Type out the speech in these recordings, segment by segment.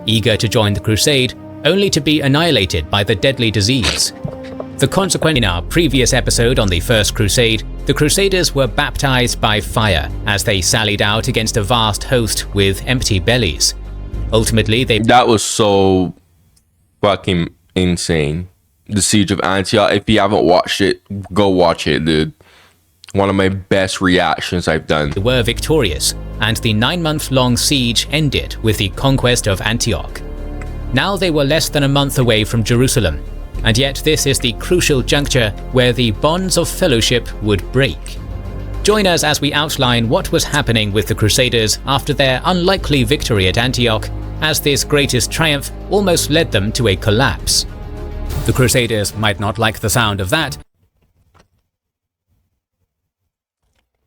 eager to join the crusade, only to be annihilated by the deadly disease. The consequence in our previous episode on the First Crusade, the Crusaders were baptized by fire as they sallied out against a vast host with empty bellies. Ultimately, That was so fucking insane. The Siege of Antioch. If you haven't watched it, go watch it, dude. One of my best reactions I've done. They were victorious, and the 9-month-long siege ended with the conquest of Antioch. Now they were less than a month away from Jerusalem, and yet this is the crucial juncture where the bonds of fellowship would break. Join us as we outline what was happening with the Crusaders after their unlikely victory at Antioch, as this greatest triumph almost led them to a collapse. The Crusaders might not like the sound of that.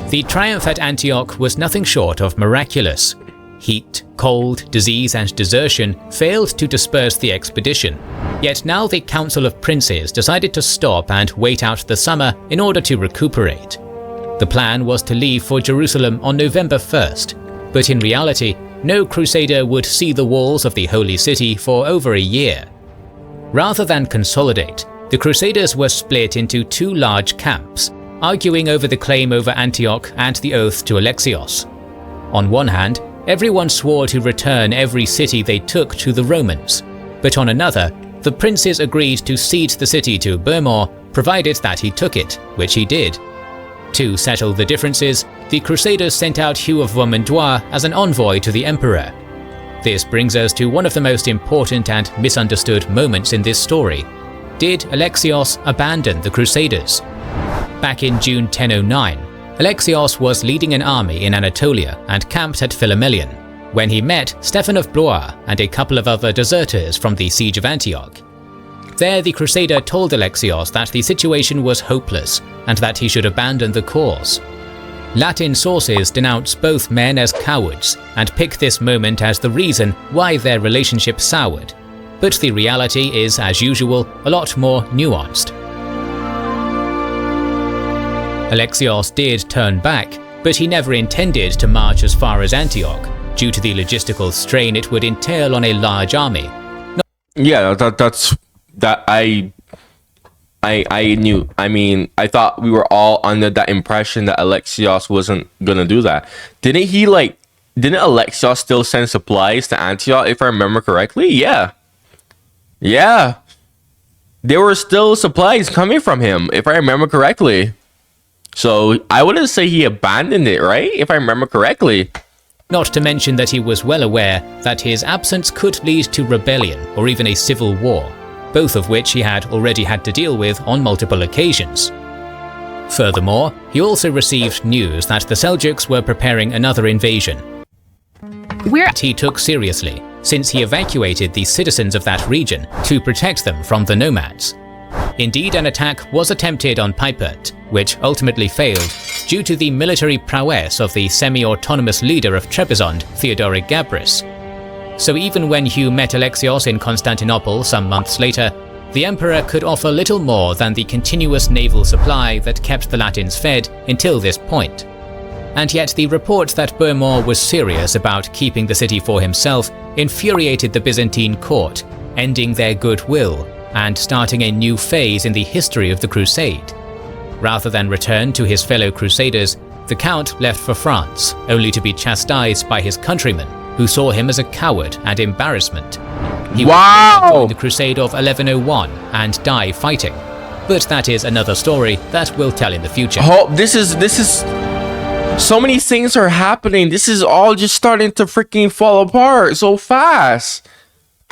The triumph at Antioch was nothing short of miraculous. Heat, cold, disease and desertion failed to disperse the expedition. Yet now the Council of Princes decided to stop and wait out the summer in order to recuperate. The plan was to leave for Jerusalem on November 1st, but in reality, no crusader would see the walls of the Holy City for over a year. Rather than consolidate, the Crusaders were split into two large camps, arguing over the claim over Antioch and the oath to Alexios. On one hand, everyone swore to return every city they took to the Romans, but on another, the princes agreed to cede the city to Adomar, provided that he took it, which he did. To settle the differences, the Crusaders sent out Hugh of Vermandois as an envoy to the emperor. This brings us to one of the most important and misunderstood moments in this story. Did Alexios abandon the Crusaders? Back in June 1009, Alexios was leading an army in Anatolia and camped at Philomelion, when he met Stephen of Blois and a couple of other deserters from the Siege of Antioch. There the Crusader told Alexios that the situation was hopeless and that he should abandon the cause. Latin sources denounce both men as cowards and pick this moment as the reason why their relationship soured, but the reality is, as usual, a lot more nuanced. Alexios did turn back, but he never intended to march as far as Antioch, due to the logistical strain it would entail on a large army. I knew. I mean, I thought we were all under that impression that Alexios wasn't gonna do that. Didn't Alexios still send supplies to Antioch, if I remember correctly? Yeah. There were still supplies coming from him, if I remember correctly. So I wouldn't say he abandoned it, right? If I remember correctly. Not to mention that he was well aware that his absence could lead to rebellion or even a civil war, both of which he had already had to deal with on multiple occasions. Furthermore, he also received news that the Seljuks were preparing another invasion, which he took seriously, since he evacuated the citizens of that region to protect them from the nomads. Indeed, an attack was attempted on Pipert, which ultimately failed due to the military prowess of the semi-autonomous leader of Trebizond, Theodoric Gabrus. So even when Hugh met Alexios in Constantinople some months later, the emperor could offer little more than the continuous naval supply that kept the Latins fed until this point. And yet the report that Adomar was serious about keeping the city for himself infuriated the Byzantine court, ending their goodwill and starting a new phase in the history of the Crusade. Rather than return to his fellow Crusaders, the Count left for France, only to be chastised by his countrymen, who saw him as a coward and embarrassment. He would join the Crusade of 1101 and die fighting. But that is another story that we'll tell in the future. Oh, this is so many things are happening. This is all just starting to freaking fall apart so fast.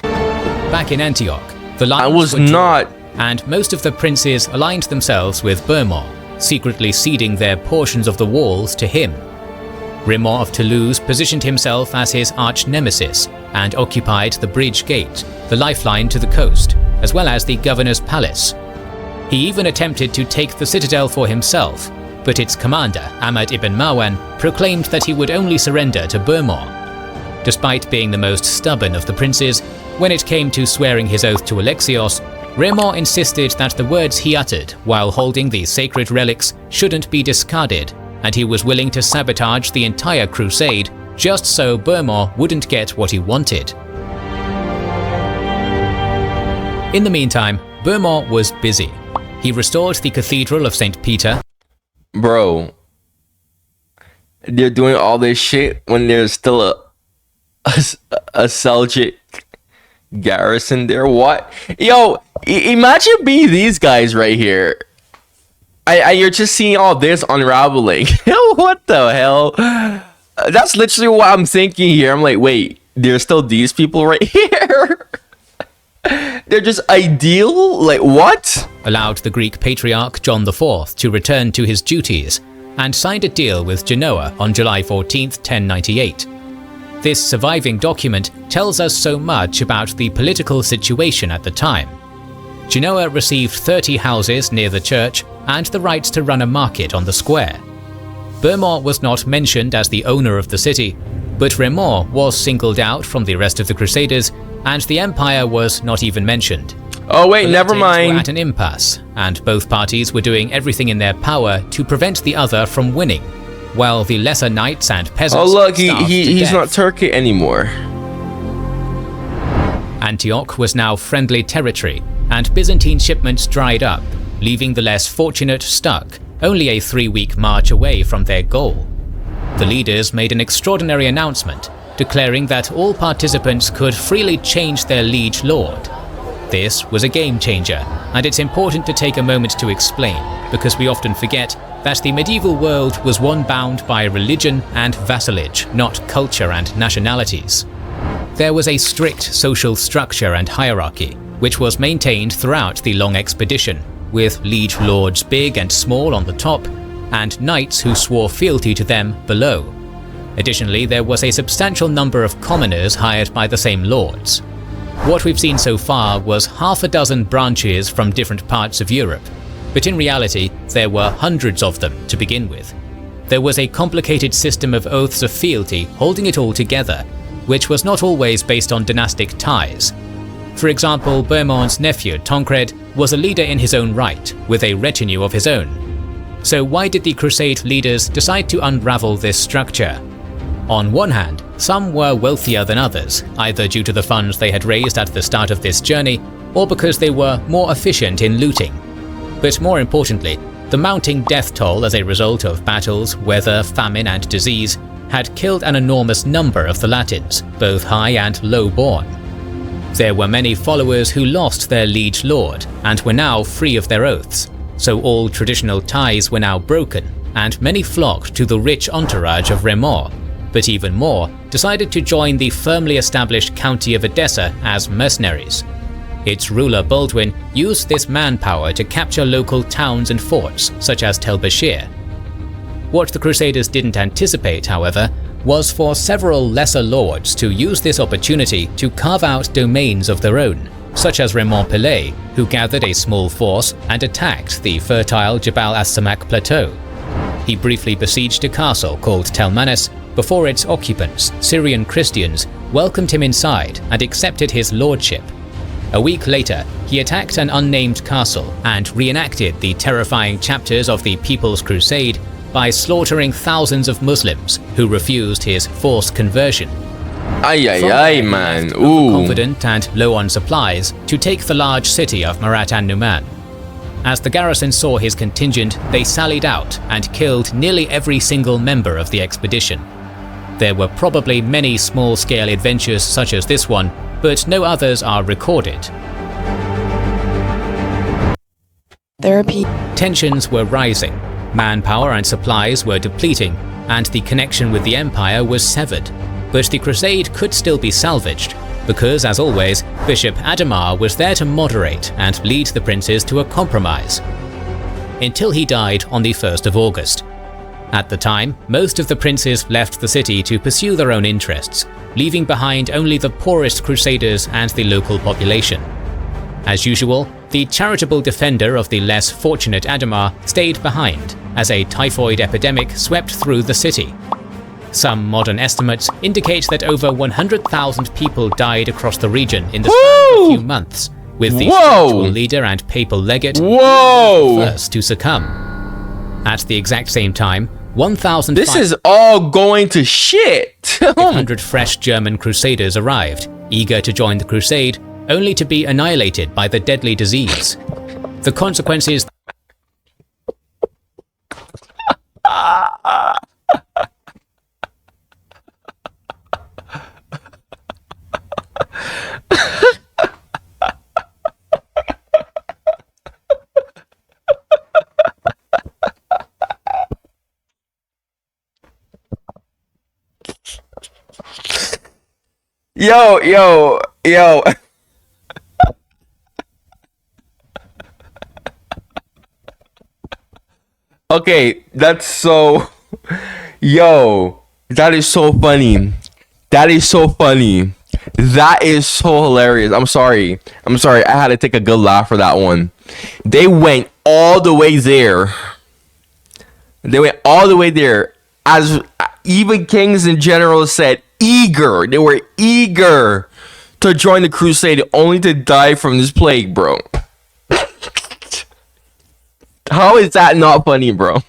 Back in Antioch, the lines was were drawn, not and most of the princes aligned themselves with Adomar, secretly ceding their portions of the walls to him. Raymond of Toulouse positioned himself as his arch-nemesis and occupied the bridge gate, the lifeline to the coast, as well as the governor's palace. He even attempted to take the citadel for himself, but its commander, Ahmad ibn Marwan, proclaimed that he would only surrender to Adomar. Despite being the most stubborn of the princes, when it came to swearing his oath to Alexios, Raymond insisted that the words he uttered while holding the sacred relics shouldn't be discarded, and he was willing to sabotage the entire crusade just so Adomar wouldn't get what he wanted. In the meantime, Bohemond was busy. He restored the Cathedral of St. Peter. Bro, they're doing all this shit when there's still a Seljuk garrison there. What? Yo, imagine being these guys right here. You're just seeing all this unraveling. What the hell? That's literally what I'm thinking here. I'm like, wait, there's still these people right here? They're just ideal? Like, what? Allowed the Greek Patriarch John IV to return to his duties and signed a deal with Genoa on July 14, 1098. This surviving document tells us so much about the political situation at the time. Genoa received 30 houses near the church and the rights to run a market on the square. Bohemond was not mentioned as the owner of the city, but Raymond was singled out from the rest of the Crusaders, and the Empire was not even mentioned. Oh wait, The never Latins mind. were at an impasse, and both parties were doing everything in their power to prevent the other from winning, while the lesser knights and peasants Oh look, starved to he's death. not Turkey anymore. Antioch was now friendly territory, and Byzantine shipments dried up, leaving the less fortunate stuck, only a 3-week march away from their goal. The leaders made an extraordinary announcement, declaring that all participants could freely change their liege lord. This was a game changer, and it's important to take a moment to explain, because we often forget that the medieval world was one bound by religion and vassalage, not culture and nationalities. There was a strict social structure and hierarchy, which was maintained throughout the long expedition, with liege lords big and small on the top, and knights who swore fealty to them below. Additionally, there was a substantial number of commoners hired by the same lords. What we've seen so far was half a dozen branches from different parts of Europe, but in reality, there were hundreds of them to begin with. There was a complicated system of oaths of fealty holding it all together, which was not always based on dynastic ties. For example, Bohemond's nephew Tancred was a leader in his own right, with a retinue of his own. So why did the Crusade leaders decide to unravel this structure? On one hand, some were wealthier than others, either due to the funds they had raised at the start of this journey, or because they were more efficient in looting. But more importantly, the mounting death toll as a result of battles, weather, famine, and disease had killed an enormous number of the Latins, both high and low-born. There were many followers who lost their liege lord and were now free of their oaths, so all traditional ties were now broken, and many flocked to the rich entourage of Raymond, but even more decided to join the firmly established county of Edessa as mercenaries. Its ruler Baldwin used this manpower to capture local towns and forts such as Tel Bashir. What the Crusaders didn't anticipate, however, was for several lesser lords to use this opportunity to carve out domains of their own, such as Raymond Pillet, who gathered a small force and attacked the fertile Jabal as-Samak plateau. He briefly besieged a castle called Telmanis before its occupants, Syrian Christians, welcomed him inside and accepted his lordship. A week later, he attacked an unnamed castle and reenacted the terrifying chapters of the People's Crusade by slaughtering thousands of Muslims who refused his forced conversion. Man. Ooh. Confident and low on supplies to take the large city of Marat an Numan. As the garrison saw his contingent, they sallied out and killed nearly every single member of the expedition. There were probably many small-scale adventures such as this one, but no others are recorded. Therapy. Tensions were rising, manpower and supplies were depleting, and the connection with the Empire was severed. But the Crusade could still be salvaged, because, as always, Bishop Adomar was there to moderate and lead the princes to a compromise. Until he died on the 1st of August. At the time, most of the princes left the city to pursue their own interests, leaving behind only the poorest crusaders and the local population. As usual, the charitable defender of the less fortunate Adomar stayed behind, as a typhoid epidemic swept through the city. Some modern estimates indicate that over 100,000 people died across the region in the span of a few months, with the spiritual leader and papal legate first to succumb. At the exact same time, 1,000. This is all going to shit. 500 fresh German crusaders arrived, eager to join the crusade, only to be annihilated by the deadly disease. The consequences. Yo. Okay, that's so... Yo, that is so funny. That is so funny. That is so hilarious. I'm sorry. I had to take a good laugh for that one. They went all the way there. As even kings and generals said, eager. They were eager to join the crusade, only to die from this plague, bro. How is that not funny, bro?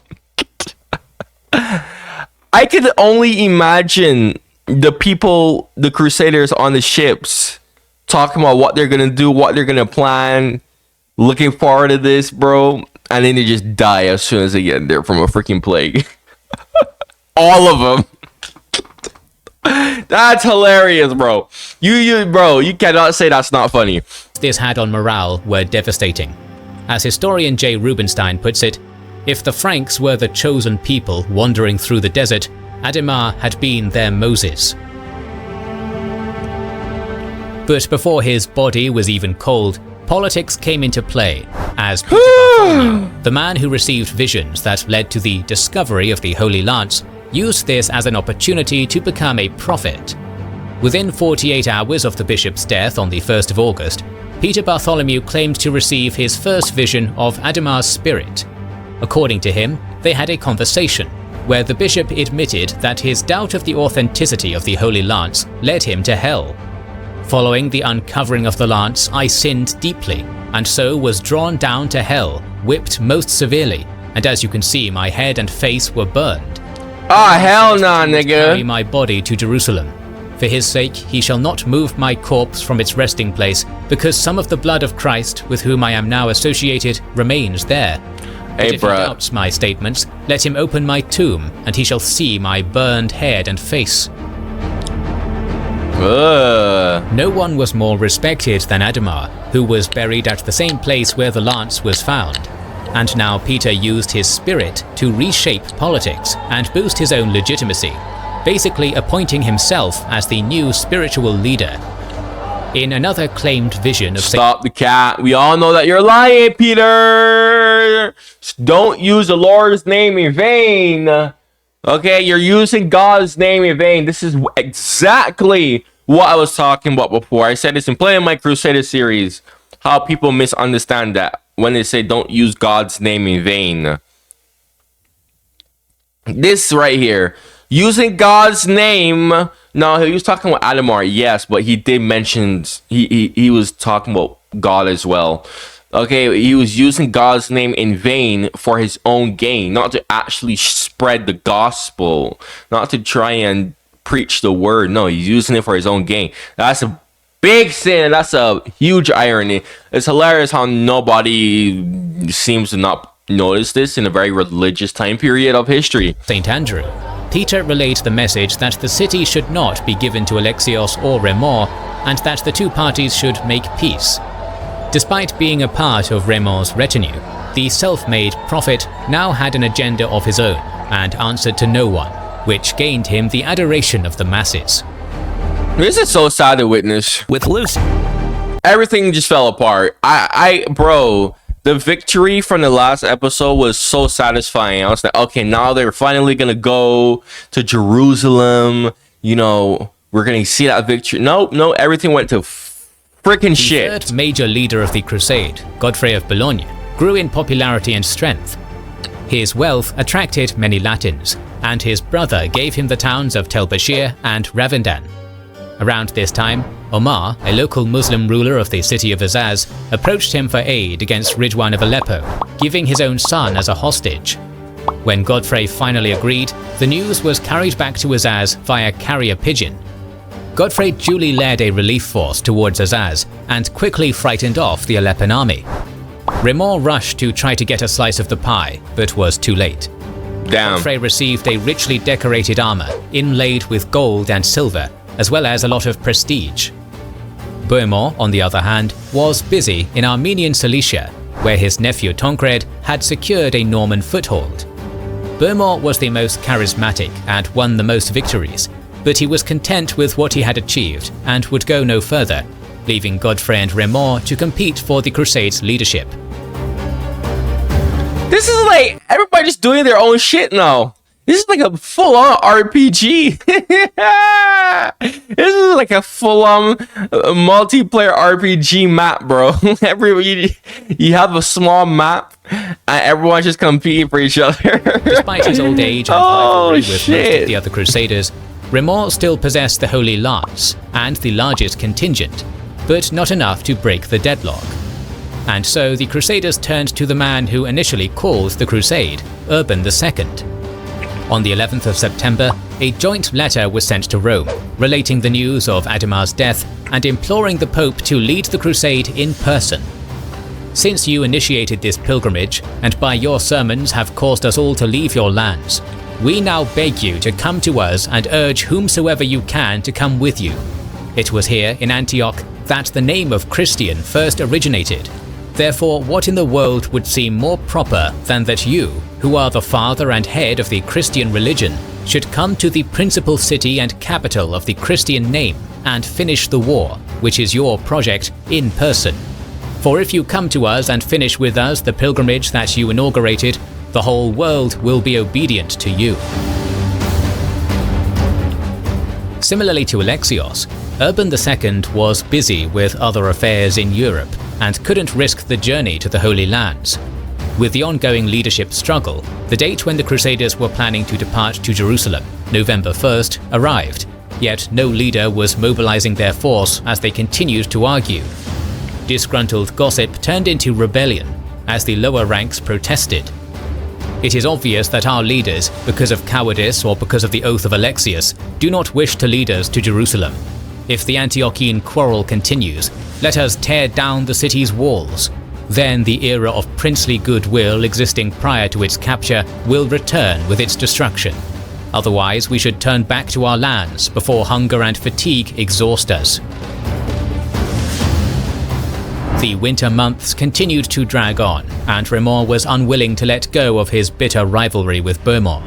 I could only imagine the people, the crusaders on the ships, talking about what they're gonna do, what they're gonna plan, looking forward to this, bro, and then they just die as soon as they get there from a freaking plague. All of them. That's hilarious, bro. You cannot say that's not funny. This had on morale were devastating. As historian J. Rubenstein puts it, if the Franks were the chosen people wandering through the desert, Adomar had been their Moses. But before his body was even cold, politics came into play, as Peter Bartholomew, the man who received visions that led to the discovery of the Holy Lance, used this as an opportunity to become a prophet. Within 48 hours of the bishop's death on the 1st of August, Peter Bartholomew claimed to receive his first vision of Adomar's spirit. According to him, they had a conversation, where the bishop admitted that his doubt of the authenticity of the Holy Lance led him to hell. Following the uncovering of the lance, I sinned deeply, and so was drawn down to hell, whipped most severely, and as you can see, my head and face were burned. Ah, hell nah, nigga. Carry my body to Jerusalem. For his sake, he shall not move my corpse from its resting place, because some of the blood of Christ, with whom I am now associated, remains there. But if he doubts my statements, let him open my tomb, and he shall see my burned head and face. No one was more respected than Adomar, who was buried at the same place where the lance was found. And now Peter used his spirit to reshape politics and boost his own legitimacy, basically appointing himself as the new spiritual leader. In another claimed vision of Stop the cat. We all know that you're lying, Peter. Don't use the Lord's name in vain. Okay, you're using God's name in vain. This is exactly what I was talking about before. I said this in Playing My Crusader series. How people misunderstand that when they say don't use God's name in vain. This right here. Using God's name. No, he was talking about Adomar, yes, but he did mention he was talking about God as well. Okay, he was using God's name in vain for his own gain, not to actually spread the gospel, not to try and preach the word. No, he's using it for his own gain. That's a big sin. That's a huge irony. It's hilarious how nobody seems to not notice this in a very religious time period of history. St. Andrew. Peter relayed the message that the city should not be given to Alexios or Raymond, and that the two parties should make peace. Despite being a part of Raymond's retinue, the self-made prophet now had an agenda of his own and answered to no one, which gained him the adoration of the masses. This is so sad to witness. With Lucy, everything just fell apart. Bro, the victory from the last episode was so satisfying. I was like, okay, now they're finally gonna go to Jerusalem. You know, we're gonna see that victory. No, everything went to freaking shit. The third major leader of the Crusade, Godfrey of Boulogne, grew in popularity and strength. His wealth attracted many Latins, and his brother gave him the towns of Tel Bashir and Ravendan. Around this time, Omar, a local Muslim ruler of the city of Azaz, approached him for aid against Ridwan of Aleppo, giving his own son as a hostage. When Godfrey finally agreed, the news was carried back to Azaz via carrier pigeon. Godfrey duly led a relief force towards Azaz and quickly frightened off the Aleppan army. Raymond rushed to try to get a slice of the pie, but was too late. Damn. Godfrey received a richly decorated armor inlaid with gold and silver, as well as a lot of prestige. Bohemond, on the other hand, was busy in Armenian Cilicia, where his nephew Tancred had secured a Norman foothold. Bohemond was the most charismatic and won the most victories, but he was content with what he had achieved and would go no further, leaving Godfrey and Raymond to compete for the Crusade's leadership. This is like everybody just doing their own shit now. This is like a full-on RPG. This is like a full-on multiplayer RPG map, bro. You have a small map, and everyone's just competing for each other. Despite his old age and rivalry with most of the other Crusaders, Raymond still possessed the Holy Lance and the largest contingent, but not enough to break the deadlock. And so the Crusaders turned to the man who initially caused the Crusade, Urban II. On the 11th of September, a joint letter was sent to Rome, relating the news of Adomar's death and imploring the Pope to lead the crusade in person. Since you initiated this pilgrimage, and by your sermons have caused us all to leave your lands, we now beg you to come to us and urge whomsoever you can to come with you. It was here in Antioch that the name of Christian first originated. Therefore, what in the world would seem more proper than that you, who are the father and head of the Christian religion, should come to the principal city and capital of the Christian name and finish the war, which is your project, in person. For if you come to us and finish with us the pilgrimage that you inaugurated, the whole world will be obedient to you. Similarly to Alexios, Urban II was busy with other affairs in Europe and couldn't risk the journey to the Holy Lands. With the ongoing leadership struggle, the date when the Crusaders were planning to depart to Jerusalem, November 1st, arrived, yet no leader was mobilizing their force as they continued to argue. Disgruntled gossip turned into rebellion as the lower ranks protested. It is obvious that our leaders, because of cowardice or because of the oath of Alexios, do not wish to lead us to Jerusalem. If the Antiochian quarrel continues, let us tear down the city's walls. Then the era of princely goodwill existing prior to its capture will return with its destruction. Otherwise, we should turn back to our lands before hunger and fatigue exhaust us. The winter months continued to drag on, and Raymond was unwilling to let go of his bitter rivalry with Bohemond.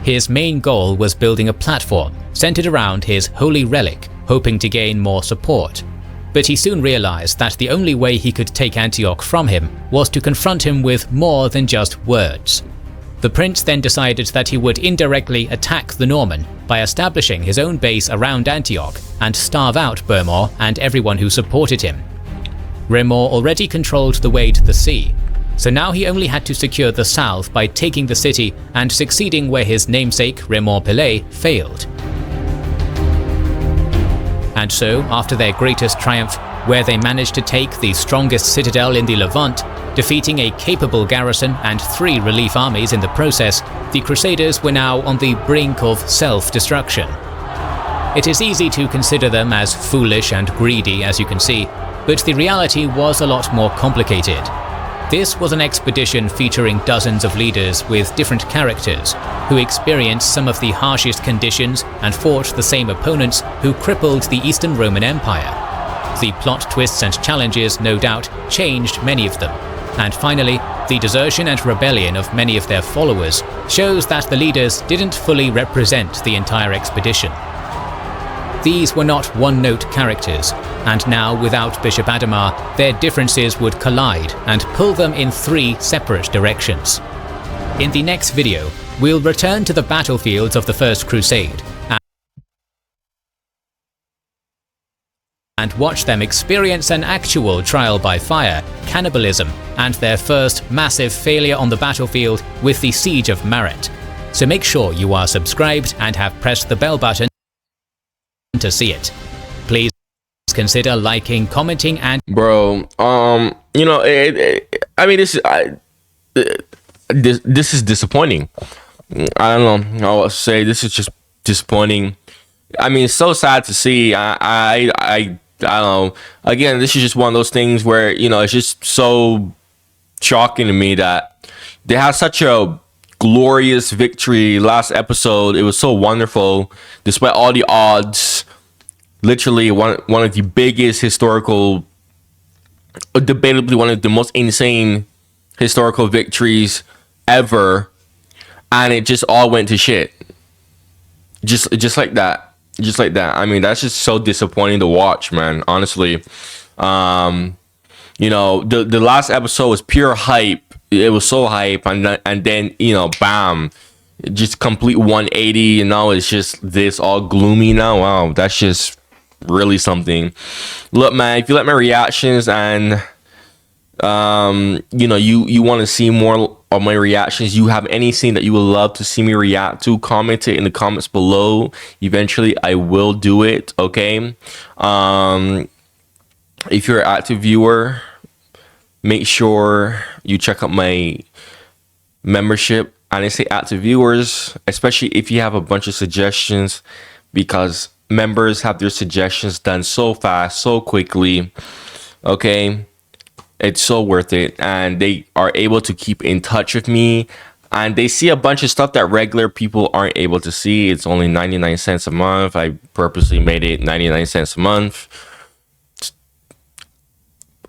His main goal was building a platform centered around his holy relic, hoping to gain more support. But he soon realized that the only way he could take Antioch from him was to confront him with more than just words. The prince then decided that he would indirectly attack the Norman by establishing his own base around Antioch and starve out Bohemond and everyone who supported him. Raymond already controlled the way to the sea, so now he only had to secure the south by taking the city and succeeding where his namesake Raymond Pelé failed. And so, after their greatest triumph, where they managed to take the strongest citadel in the Levant, defeating a capable garrison and 3 relief armies in the process, the Crusaders were now on the brink of self-destruction. It is easy to consider them as foolish and greedy, as you can see, but the reality was a lot more complicated. This was an expedition featuring dozens of leaders with different characters, who experienced some of the harshest conditions and fought the same opponents who crippled the Eastern Roman Empire. The plot twists and challenges, no doubt, changed many of them. And finally, the desertion and rebellion of many of their followers shows that the leaders didn't fully represent the entire expedition. These were not one-note characters, and now without Bishop Adomar, their differences would collide and pull them in 3 separate directions. In the next video, we'll return to the battlefields of the First Crusade and watch them experience an actual trial by fire, cannibalism, and their first massive failure on the battlefield with the Siege of Maret. So make sure you are subscribed and have pressed the bell button to see it. Please consider liking, commenting, and Bro, you know, I mean, this is disappointing. I don't know. I'll say this is just disappointing. I mean, it's so sad to see. I don't know. Again, this is just one of those things where, you know, it's just so shocking to me that they had such a glorious victory last episode. It was so wonderful, despite all the odds. Literally one of the biggest historical, debatably one of the most insane historical victories ever, and it just all went to shit. Just like that. Just like that. I mean, that's just so disappointing to watch, man. Honestly, you know, the last episode was pure hype. It was so hype, and then, you know, bam, just complete 180. You know, it's just this all gloomy now. Wow, that's just really something. Look, man, if you like my reactions and you know, you want to see more of my reactions, you have anything that you would love to see me react to, comment it in the comments below. Eventually I will do it. Okay, if you're an active viewer, make sure you check out my membership. And I say active viewers, especially if you have a bunch of suggestions, because members have their suggestions done so fast, so quickly. Okay, it's so worth it, and they are able to keep in touch with me, and they see a bunch of stuff that regular people aren't able to see. It's only 99 cents a month. I purposely made it 99 cents a month.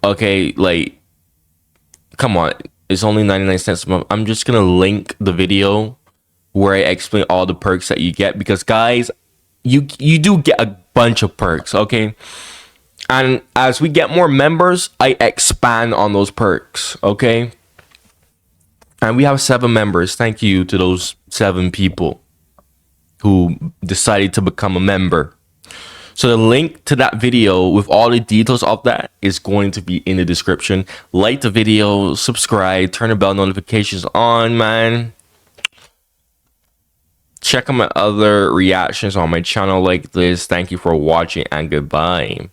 Okay, like, come on, it's only 99 cents a month. I'm just gonna link the video where I explain all the perks that you get, because guys, you do get a bunch of perks. Okay, and as we get more members, I expand on those perks. Okay, and we have 7 members. Thank you to those 7 people who decided to become a member. So the link to that video with all the details of that is going to be in the description. Like the video, subscribe, turn the bell notifications on, man. Check out my other reactions on my channel like this. Thank you for watching, and goodbye.